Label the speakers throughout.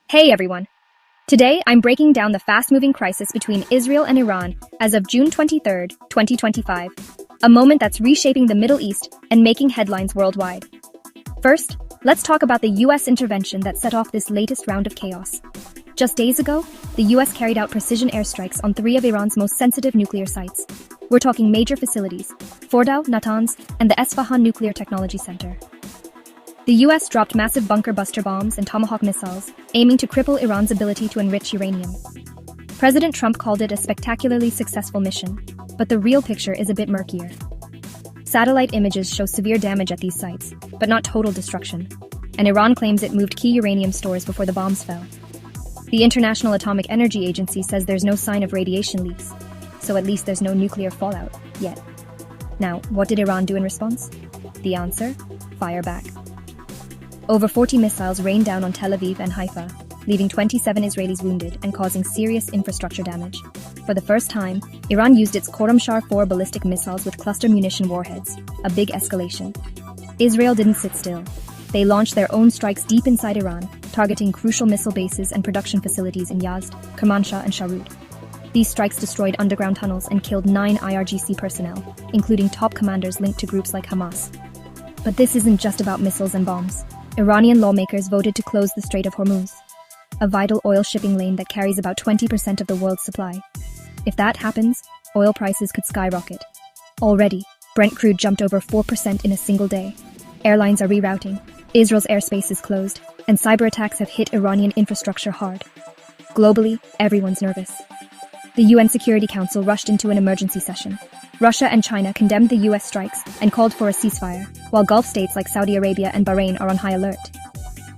Speaker 1: Hey everyone! Today I'm breaking down the fast-moving crisis between Israel and Iran as of June 23, 2025, a moment that's reshaping the Middle East and making headlines worldwide. First, let's talk about the US intervention that set off this latest round of chaos. Just days ago, the US carried out precision airstrikes on three of Iran's most sensitive nuclear sites. We're talking major facilities: Fordow, Natanz, and the Esfahan Nuclear Technology Center. The US dropped massive bunker buster bombs and Tomahawk missiles, aiming to cripple Iran's ability to enrich uranium. President Trump called it a spectacularly successful mission, but the real picture is a bit murkier. Satellite images show severe damage at these sites, but not total destruction, and Iran claims it moved key uranium stores before the bombs fell. The International Atomic Energy Agency says there's no sign of radiation leaks, so at least there's no nuclear fallout yet. Now, what did Iran do in response? The answer? Fire back. Over 40 missiles rained down on Tel Aviv and Haifa, leaving 27 Israelis wounded and causing serious infrastructure damage. For the first time, Iran used its Khorramshahr-4 ballistic missiles with cluster munition warheads, a big escalation. Israel didn't sit still. They launched their own strikes deep inside Iran, targeting crucial missile bases and production facilities in Yazd, Kermanshah, and Sharud. These strikes destroyed underground tunnels and killed 9 IRGC personnel, including top commanders linked to groups like Hamas. But this isn't just about missiles and bombs. Iranian lawmakers voted to close the Strait of Hormuz, a vital oil shipping lane that carries about 20% of the world's supply. If that happens, oil prices could skyrocket. Already, Brent crude jumped over 4% in a single day. Airlines are rerouting, Israel's airspace is closed, and cyber attacks have hit Iranian infrastructure hard. Globally, everyone's nervous. The UN Security Council rushed into an emergency session. Russia and China condemned the US strikes and called for a ceasefire, while Gulf states like Saudi Arabia and Bahrain are on high alert.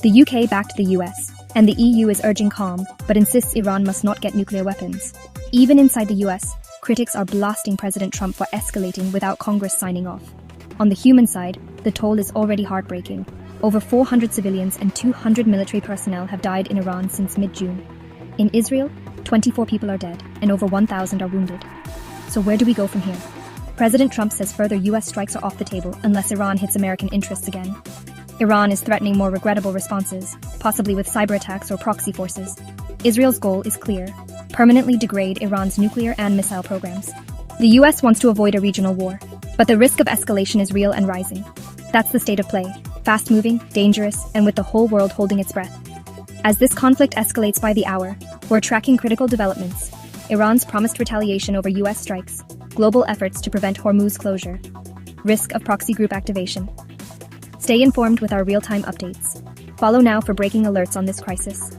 Speaker 1: The UK backed the US, and the EU is urging calm, but insists Iran must not get nuclear weapons. Even inside the US, critics are blasting President Trump for escalating without Congress signing off. On the human side, the toll is already heartbreaking. Over 400 civilians and 200 military personnel have died in Iran since mid-June. In Israel, 24 people are dead, and over 1,000 are wounded. So where do we go from here? President Trump says further US strikes are off the table unless Iran hits American interests again. Iran is threatening more regrettable responses, possibly with cyber attacks or proxy forces. Israel's goal is clear: permanently degrade Iran's nuclear and missile programs. The US wants to avoid a regional war, but the risk of escalation is real and rising. That's the state of play: fast-moving, dangerous, and with the whole world holding its breath. As this conflict escalates by the hour, we're tracking critical developments: Iran's promised retaliation over US strikes, global efforts to prevent Hormuz closure, risk of proxy group activation. Stay informed with our real-time updates. Follow now for breaking alerts on this crisis.